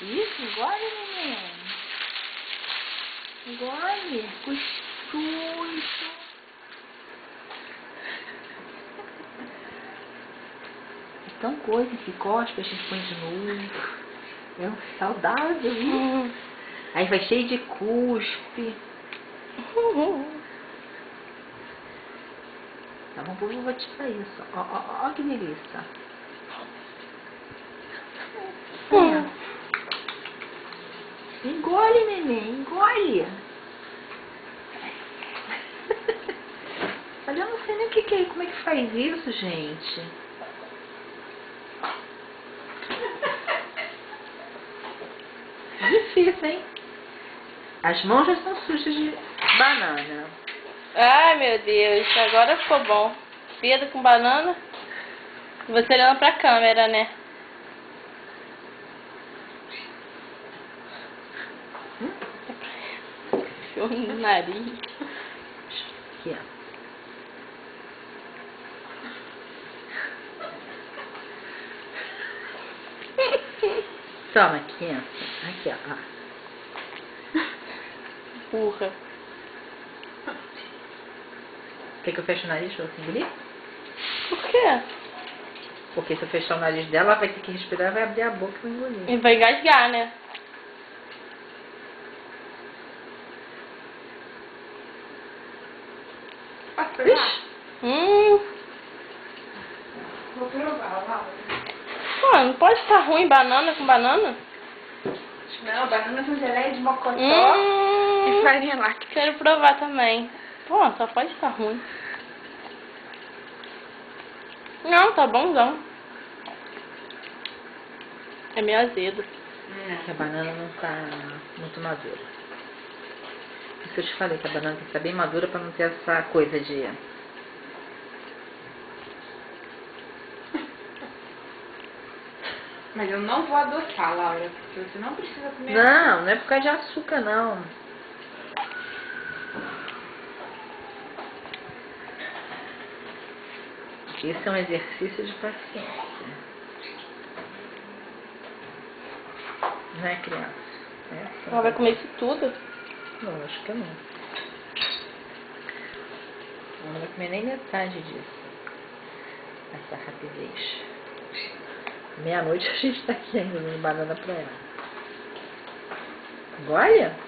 Isso, engole, neném. Engole. Gostoso. É tão coisa que cospe, a gente põe de novo. É um saudável, viu? Aí vai cheio de cuspe. Tá bom, eu vou tirar isso. Ó que delícia. Engole, neném, engole. Olha, eu não sei nem o que é, como é que faz isso, gente. É difícil, hein? As mãos já estão sujas de banana. Ai, meu Deus, agora ficou bom. Pedro com banana. Você olhando pra câmera, né? Enfiou no nariz. Aqui, ó. Toma, criança. Aqui, ó. Burra. Quer que eu feche o nariz pra você engolir? Por quê? Porque se eu fechar o nariz dela, ela vai ter que respirar, vai abrir a boca e vai engolir. E vai engasgar, né? Posso provar? Vou provar, Laura. Pô, não pode estar ruim banana com banana? Não, banana com geleia de mocotó e farinha láctea. Quero provar também. Pô, só pode estar ruim. Não, tá bonzão. É meio azedo. Que a banana não tá muito madura. Isso eu te falei, que a banana tem que estar bem madura pra não ter essa coisa de... Mas eu não vou adoçar, Laura, porque você não precisa comer. Não, não é por causa de açúcar, não. Esse é um exercício de paciência. Não é, criança? É assim. Ela vai comer isso tudo? Não, acho que não. Ela não vai comer nem metade disso. Essa rapidez. Meia-noite a gente tá aqui ainda dando banana pra ela. Olha!